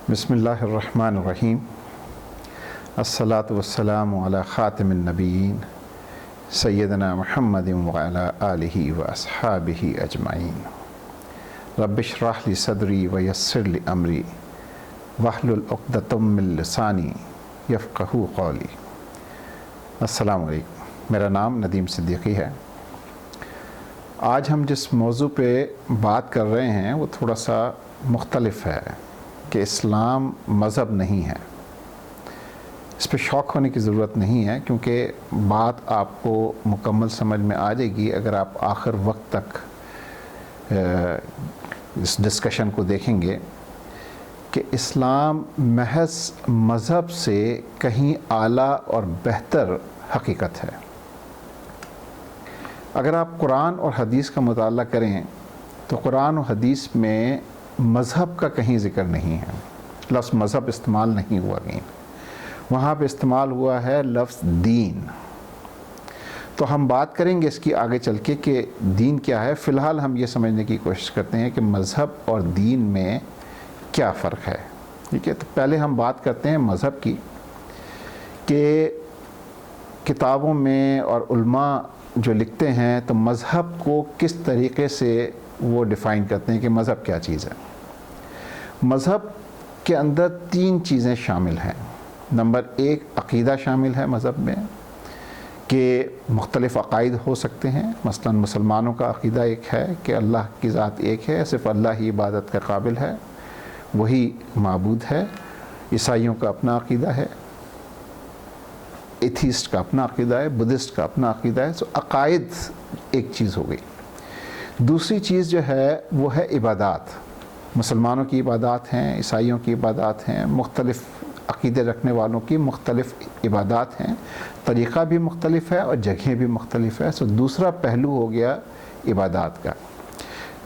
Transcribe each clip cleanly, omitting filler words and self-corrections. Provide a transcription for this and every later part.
بسم اللہ الرحمن الرحیم الصلاۃ والسلام علی خاتم النبیین سیدنا محمد وعلی آلہ واصحابہ اجمعین رب اشرح لی صدری ویسر لی امری واحلل عقدۃ من لسانی یفقہوا قولی۔ السلام علیکم، میرا نام ندیم صدیقی ہے۔ آج ہم جس موضوع پہ بات کر رہے ہیں وہ تھوڑا سا مختلف ہے کہ اسلام مذہب نہیں ہے۔ اس پہ شوق ہونے کی ضرورت نہیں ہے، کیونکہ بات آپ کو مکمل سمجھ میں آ جائے گی اگر آپ آخر وقت تک اس ڈسکشن کو دیکھیں گے کہ اسلام محض مذہب سے کہیں اعلیٰ اور بہتر حقیقت ہے۔ اگر آپ قرآن اور حدیث کا مطالعہ کریں تو قرآن و حدیث میں مذہب کا کہیں ذکر نہیں ہے، لفظ مذہب استعمال نہیں ہوا کہیں، وہاں پہ استعمال ہوا ہے لفظ دین۔ تو ہم بات کریں گے اس کی آگے چل کے کہ دین کیا ہے۔ فی الحال ہم یہ سمجھنے کی کوشش کرتے ہیں کہ مذہب اور دین میں کیا فرق ہے، ٹھیک ہے۔ تو پہلے ہم بات کرتے ہیں مذہب کی، کہ کتابوں میں اور علماء جو لکھتے ہیں تو مذہب کو کس طریقے سے وہ ڈیفائن کرتے ہیں کہ مذہب کیا چیز ہے۔ مذہب کے اندر تین چیزیں شامل ہیں۔ نمبر ایک، عقیدہ شامل ہے مذہب میں، کہ مختلف عقائد ہو سکتے ہیں۔ مثلا مسلمانوں کا عقیدہ ایک ہے کہ اللہ کی ذات ایک ہے، صرف اللہ ہی عبادت کا قابل ہے، وہی معبود ہے۔ عیسائیوں کا اپنا عقیدہ ہے، ایتھیسٹ کا اپنا عقیدہ ہے، بدھسٹ کا اپنا عقیدہ ہے۔ عقائد ایک چیز ہو گئی۔ دوسری چیز جو ہے وہ ہے عبادات۔ مسلمانوں کی عبادات ہیں، عیسائیوں کی عبادات ہیں، مختلف عقیدے رکھنے والوں کی مختلف عبادات ہیں، طریقہ بھی مختلف ہے اور جگہیں بھی مختلف ہے۔ دوسرا پہلو ہو گیا عبادات کا۔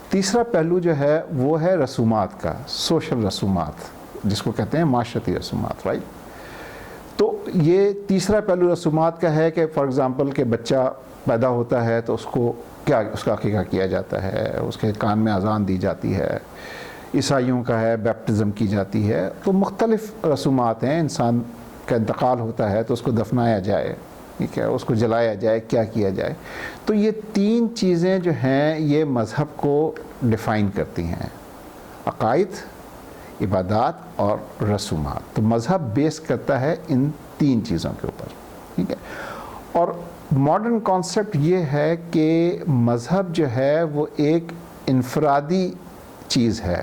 تیسرا پہلو جو ہے وہ ہے رسومات کا، سوشل رسومات جس کو کہتے ہیں معاشرتی رسومات، رائٹ۔ تو یہ تیسرا پہلو رسومات کا ہے کہ فار ایگزامپل کہ بچہ پیدا ہوتا ہے تو اس کو کیا اس کا عقیقہ کیا جاتا ہے، اس کے کان میں اذان دی جاتی ہے۔ عیسائیوں کا ہے بیپٹزم کی جاتی ہے۔ تو مختلف رسومات ہیں۔ انسان کا انتقال ہوتا ہے تو اس کو دفنایا جائے، ٹھیک ہے، اس کو جلایا جائے، کیا کیا جائے۔ تو یہ تین چیزیں جو ہیں یہ مذہب کو ڈیفائن کرتی ہیں، عقائد، عبادات اور رسومات۔ تو مذہب بیس کرتا ہے ان تین چیزوں کے اوپر، ٹھیک ہے۔ اور ماڈرن کانسیپٹ یہ ہے کہ مذہب جو ہے وہ ایک انفرادی چیز ہے،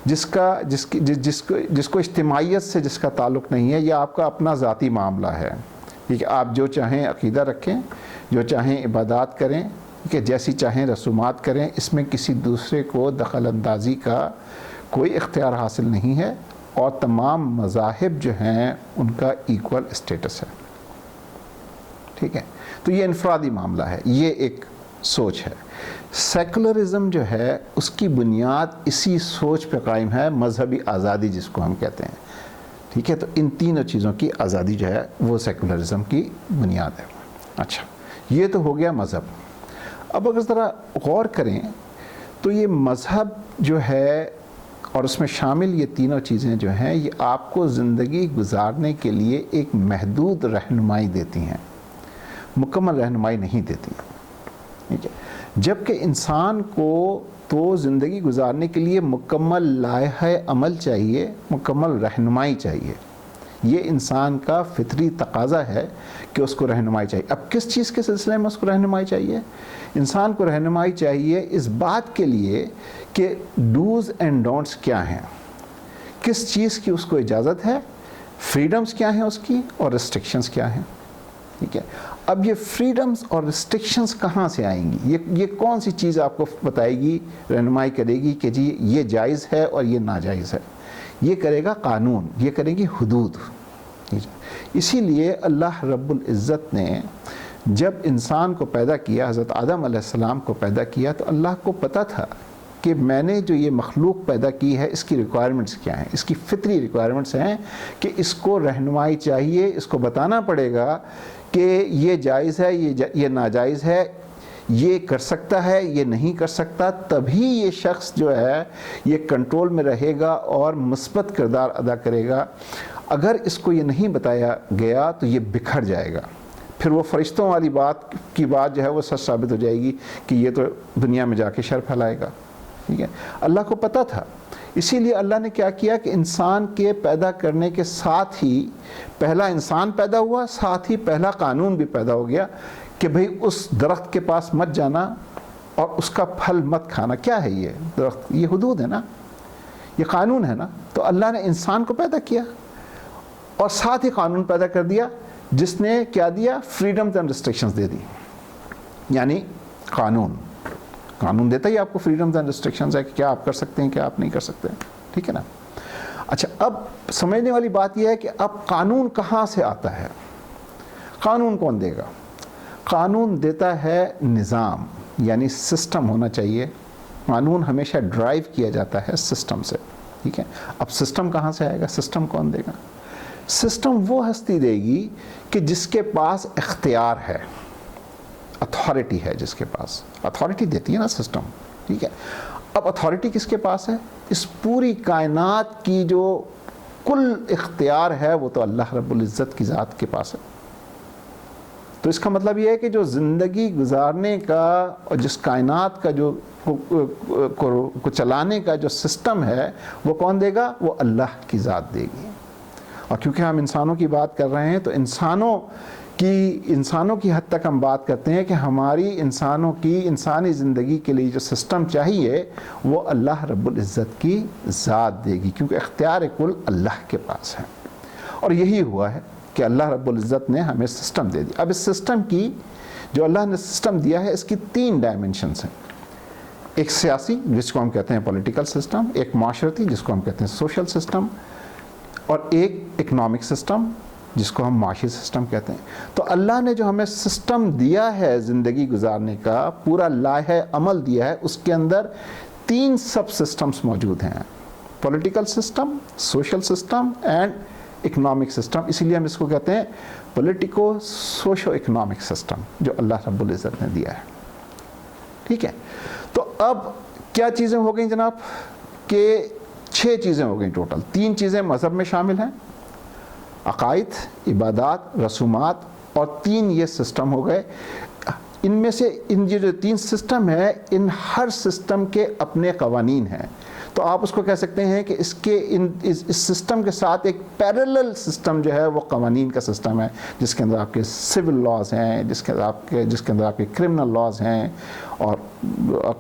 جس کو اجتماعیت سے جس کا تعلق نہیں ہے، یہ آپ کا اپنا ذاتی معاملہ ہے، ٹھیک ہے۔ آپ جو چاہیں عقیدہ رکھیں، جو چاہیں عبادات کریں، ٹھیک ہے، جیسی چاہیں رسومات کریں، اس میں کسی دوسرے کو دخل اندازی کا کوئی اختیار حاصل نہیں ہے، اور تمام مذاہب جو ہیں ان کا ایکول اسٹیٹس ہے، ٹھیک ہے۔ تو یہ انفرادی معاملہ ہے، یہ ایک سوچ ہے۔ سیکولرزم جو ہے اس کی بنیاد اسی سوچ پہ قائم ہے، مذہبی آزادی جس کو ہم کہتے ہیں، ٹھیک ہے۔ تو ان تینوں چیزوں کی آزادی جو ہے وہ سیکولرزم کی بنیاد ہے۔ اچھا، یہ تو ہو گیا مذہب۔ اب اگر ذرا غور کریں تو یہ مذہب جو ہے اور اس میں شامل یہ تینوں چیزیں جو ہیں یہ آپ کو زندگی گزارنے کے لیے ایک محدود رہنمائی دیتی ہیں، مکمل رہنمائی نہیں دیتی، ٹھیک ہے۔ جبکہ انسان کو تو زندگی گزارنے کے لیے مکمل لائحہ عمل چاہیے، مکمل رہنمائی چاہیے۔ یہ انسان کا فطری تقاضا ہے کہ اس کو رہنمائی چاہیے۔ اب کس چیز کے سلسلے میں اس کو رہنمائی چاہیے؟ انسان کو رہنمائی چاہیے اس بات کے لیے کہ ڈوز اینڈ ڈونٹس کیا ہیں، کس چیز کی اس کو اجازت ہے، فریڈمز کیا ہیں اس کی، اور ریسٹرکشنز کیا ہیں، ٹھیک ہے۔ اب یہ فریڈمز اور ریسٹرکشنز کہاں سے آئیں گی؟ یہ کون سی چیز آپ کو بتائے گی، رہنمائی کرے گی کہ جی یہ جائز ہے اور یہ ناجائز ہے؟ یہ کرے گا قانون، یہ کرے گی حدود۔ اسی لیے اللہ رب العزت نے جب انسان کو پیدا کیا، حضرت آدم علیہ السلام کو پیدا کیا، تو اللہ کو پتہ تھا کہ میں نے جو یہ مخلوق پیدا کی ہے اس کی ریکوائرمنٹس کیا ہیں، اس کی فطری ریکوائرمنٹس ہیں کہ اس کو رہنمائی چاہیے، اس کو بتانا پڑے گا کہ یہ جائز ہے، یہ ناجائز ہے، یہ کر سکتا ہے یہ نہیں کر سکتا، تبھی یہ شخص جو ہے یہ کنٹرول میں رہے گا اور مثبت کردار ادا کرے گا۔ اگر اس کو یہ نہیں بتایا گیا تو یہ بکھر جائے گا، پھر وہ فرشتوں والی بات جو ہے وہ سچ ثابت ہو جائے گی کہ یہ تو دنیا میں جا کے شر پھیلائے گا۔ ٹھیک ہے، اللہ کو پتہ تھا، اسی لیے اللہ نے کیا کیا کہ انسان کے پیدا کرنے کے ساتھ ہی پہلا انسان پیدا ہوا، ساتھ ہی پہلا قانون بھی پیدا ہو گیا کہ بھئی اس درخت کے پاس مت جانا اور اس کا پھل مت کھانا۔ کیا ہے یہ درخت؟ یہ حدود ہے نا، یہ قانون ہے نا۔ تو اللہ نے انسان کو پیدا کیا اور ساتھ ہی قانون پیدا کر دیا جس نے کیا دیا؟ فریڈمز اینڈ ریسٹرکشنز دے دی۔ یعنی قانون دیتا ہی آپ کو فریڈمز اینڈ ریسٹرکشنز ہے کہ کیا آپ کر سکتے ہیں کیا آپ نہیں کر سکتے، ٹھیک ہے نا۔ اچھا، اب سمجھنے والی بات یہ ہے کہ اب قانون کہاں سے آتا ہے؟ قانون کون دے گا؟ قانون دیتا ہے نظام، یعنی سسٹم ہونا چاہیے۔ قانون ہمیشہ ڈرائیو کیا جاتا ہے سسٹم سے، ٹھیک ہے۔ اب سسٹم کہاں سے آئے گا؟ سسٹم کون دے گا؟ سسٹم وہ ہستی دے گی کہ جس کے پاس اختیار ہے، اتھارٹی ہے، جس کے پاس اتھارٹی دیتی ہے نا سسٹم، ٹھیک ہے۔ اب اتھارٹی کس کے پاس ہے؟ اس پوری کائنات کی جو کل اختیار ہے وہ تو اللہ رب العزت کی ذات کے پاس ہے۔ تو اس کا مطلب یہ ہے کہ جو زندگی گزارنے کا اور جس کائنات کا جو کو چلانے کا جو سسٹم ہے وہ کون دے گا؟ وہ اللہ کی ذات دے گی۔ اور کیونکہ ہم انسانوں کی بات کر رہے ہیں تو انسانوں کی حد تک ہم بات کرتے ہیں کہ ہماری انسانوں کی انسانی زندگی کے لیے جو سسٹم چاہیے وہ اللہ رب العزت کی ذات دے گی، کیونکہ اختیار کل اللہ کے پاس ہے۔ اور یہی ہوا ہے کہ اللہ رب العزت نے ہمیں سسٹم دے دیا۔ اب اس سسٹم کی جو اللہ نے سسٹم دیا ہے اس کی 3 ڈائمنشنز ہیں۔ ایک سیاسی جس کو ہم کہتے ہیں پولیٹیکل سسٹم، ایک معاشرتی جس کو ہم کہتے ہیں سوشل سسٹم، اور ایک اکنامک سسٹم جس کو ہم معاشی سسٹم کہتے ہیں۔ تو اللہ نے جو ہمیں سسٹم دیا ہے زندگی گزارنے کا، پورا لائحہ عمل دیا ہے، اس کے اندر 3 سب سسٹمز موجود ہیں: political system, social system and economic system. اسی لیے ہم اس کو کہتے ہیں پولیٹیکو سوشو اکنامک سسٹم، جو اللہ رب العزت نے دیا ہے، ٹھیک ہے۔ تو اب کیا چیزیں ہو گئیں جناب؟ کہ 6 چیزیں ہو گئیں ٹوٹل۔ 3 چیزیں مذہب میں شامل ہیں: عقائد، عبادات، رسومات، اور 3 یہ سسٹم ہو گئے۔ ان میں سے ان جو 3 سسٹم ہیں، ان ہر سسٹم کے اپنے قوانین ہیں۔ تو آپ اس کو کہہ سکتے ہیں کہ اس سسٹم کے ساتھ ایک پیرلل سسٹم جو ہے وہ قوانین کا سسٹم ہے، جس کے اندر آپ کے سول لاز ہیں، جس کے اندر آپ کے کرمنل لاز ہیں، اور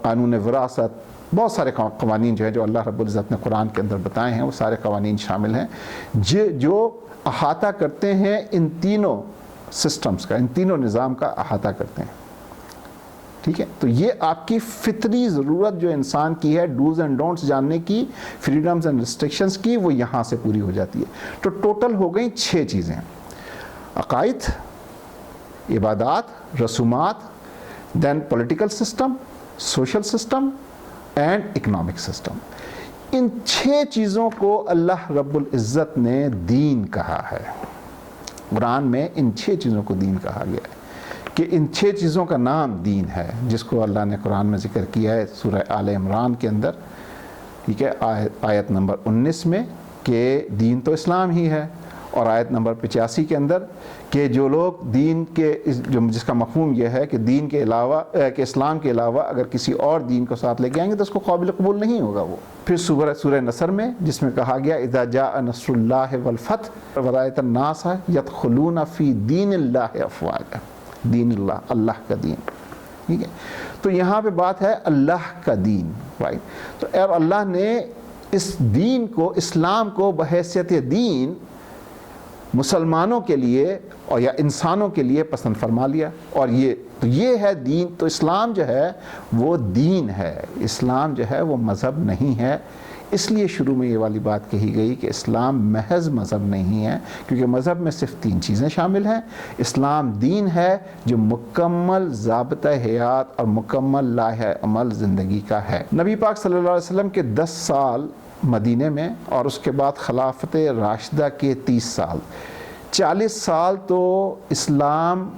قانون وراثت، بہت سارے قوانین جو ہیں جو اللہ رب العزت نے قرآن کے اندر بتائے ہیں، وہ سارے قوانین شامل ہیں جو احاطہ کرتے ہیں ان تینوں سسٹمز کا، ان تینوں نظام کا احاطہ کرتے ہیں، ٹھیک ہے۔ تو یہ آپ کی فطری ضرورت جو انسان کی ہے ڈوز اینڈ ڈونٹس جاننے کی، فریڈمز اینڈ ریسٹرکشنز کی، وہ یہاں سے پوری ہو جاتی ہے۔ تو ٹوٹل ہو گئیں 6 چیزیں: عقائد، عبادات، رسومات، دین political system, social system and economic system. ان 6 چیزوں کو اللہ رب العزت نے دین کہا ہے۔ قرآن میں ان 6 چیزوں کو دین کہا گیا ہے کہ ان 6 چیزوں کا نام دین ہے، جس کو اللہ نے قرآن میں ذکر کیا ہے سورہ آل عمران کے اندر، ٹھیک ہے، آیت نمبر 19 میں کہ دین تو اسلام ہی ہے، اور آیت نمبر 85 کے اندر کہ جو لوگ دین کے جس کا مفہوم یہ ہے کہ دین کے علاوہ کہ اسلام کے علاوہ اگر کسی اور دین کو ساتھ لے کے آئیں گے تو اس کو قابل قبول نہیں ہوگا وہ۔ پھر سورہ نصر میں جس میں کہا گیا اذا جاء نصر اللہ والفتح ورأیت الناس یدخلون فی دین اللہ افواجا، دین اللہ، اللہ کا دین، ٹھیک ہے۔ تو یہاں پہ بات ہے اللہ کا دین، رائٹ۔ تو اور اللہ نے اس دین کو، اسلام کو بحیثیت دین مسلمانوں کے لیے اور یا انسانوں کے لیے پسند فرما لیا، اور یہ ہے دین۔ تو اسلام جو ہے وہ دین ہے، اسلام جو ہے وہ مذہب نہیں ہے۔ اس لیے شروع میں یہ والی بات کہی گئی کہ اسلام محض مذہب نہیں ہے، کیونکہ مذہب میں صرف 3 چیزیں شامل ہیں۔ اسلام دین ہے جو مکمل ضابطہ حیات اور مکمل لائحہ عمل زندگی کا ہے۔ نبی پاک صلی اللہ علیہ وسلم کے 10 سال مدینے میں، اور اس کے بعد خلافت راشدہ کے 30 سال، 40 سال تو اسلام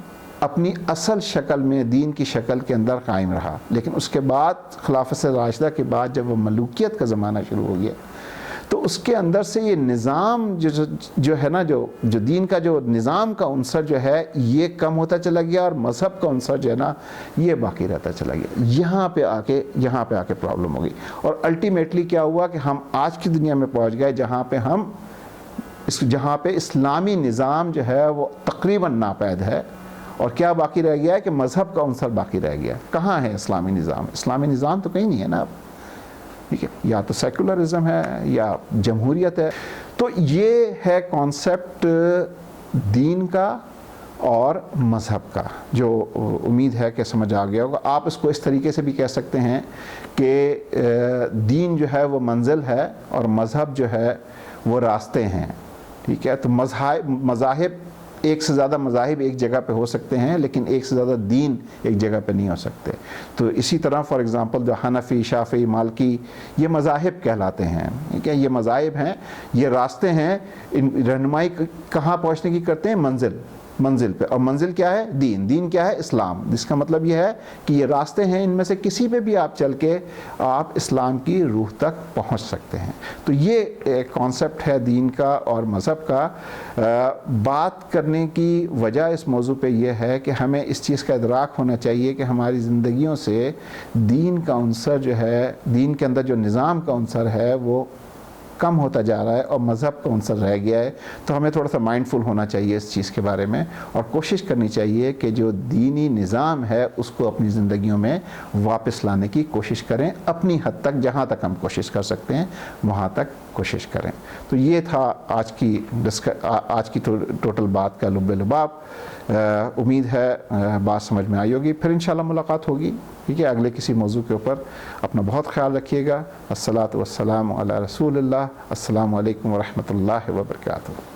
اپنی اصل شکل میں دین کی شکل کے اندر قائم رہا، لیکن اس کے بعد خلافت راشدہ کے بعد جب وہ ملوکیت کا زمانہ شروع ہو گیا تو اس کے اندر سے یہ نظام جو ہے نا، جو دین کا جو نظام کا عنصر جو ہے یہ کم ہوتا چلا گیا، اور مذہب کا عنصر جو ہے نا یہ باقی رہتا چلا گیا۔ یہاں پہ آ کے پرابلم ہو گئی، اور الٹیمیٹلی کیا ہوا کہ ہم آج کی دنیا میں پہنچ گئے جہاں پہ اسلامی نظام جو ہے وہ تقریباً ناپید ہے، اور کیا باقی رہ گیا ہے کہ مذہب کا عنصر باقی رہ گیا۔ کہاں ہے اسلامی نظام؟ اسلامی نظام تو کہیں نہیں ہے نا اب، ٹھیک ہے، یا تو سیکولرزم ہے یا جمہوریت ہے۔ تو یہ ہے کانسیپٹ دین کا اور مذہب کا، جو امید ہے کہ سمجھ آ گیا ہوگا۔ آپ اس کو اس طریقے سے بھی کہہ سکتے ہیں کہ دین جو ہے وہ منزل ہے اور مذہب جو ہے وہ راستے ہیں، ٹھیک ہے۔ تو مذاہب، ایک سے زیادہ مذاہب ایک جگہ پہ ہو سکتے ہیں، لیکن ایک سے زیادہ دین ایک جگہ پہ نہیں ہو سکتے۔ تو اسی طرح فار ایگزامپل جو حنفی، شافعی، مالکی، یہ مذاہب کہلاتے ہیں، ٹھیک ہے، یہ مذاہب ہیں، یہ راستے ہیں، رہنمائی کہاں پہنچنے کی کرتے ہیں؟ منزل پہ۔ اور منزل کیا ہے؟ دین کیا ہے؟ اسلام۔ جس کا مطلب یہ ہے کہ یہ راستے ہیں، ان میں سے کسی پہ بھی آپ چل کے آپ اسلام کی روح تک پہنچ سکتے ہیں۔ تو یہ ایک کانسیپٹ ہے دین کا اور مذہب کا۔ بات کرنے کی وجہ اس موضوع پہ یہ ہے کہ ہمیں اس چیز کا ادراک ہونا چاہیے کہ ہماری زندگیوں سے دین کا عنصر جو ہے، دین کے اندر جو نظام کا عنصر ہے وہ کم ہوتا جا رہا ہے اور مذہب کا عنصر رہ گیا ہے۔ تو ہمیں تھوڑا سا مائنڈفل ہونا چاہیے اس چیز کے بارے میں، اور کوشش کرنی چاہیے کہ جو دینی نظام ہے اس کو اپنی زندگیوں میں واپس لانے کی کوشش کریں، اپنی حد تک، جہاں تک ہم کوشش کر سکتے ہیں وہاں تک کوشش کریں۔ تو یہ تھا آج کی ٹوٹل بات کا لب لباب۔ امید ہے بات سمجھ میں آئی ہوگی۔ پھر انشاءاللہ ملاقات ہوگی، ٹھیک ہے، اگلے کسی موضوع کے اوپر۔ اپنا بہت خیال رکھیے گا۔ الصلاۃ والسلام علی رسول اللہ۔ السلام علیکم ورحمۃ اللہ وبرکاتہ۔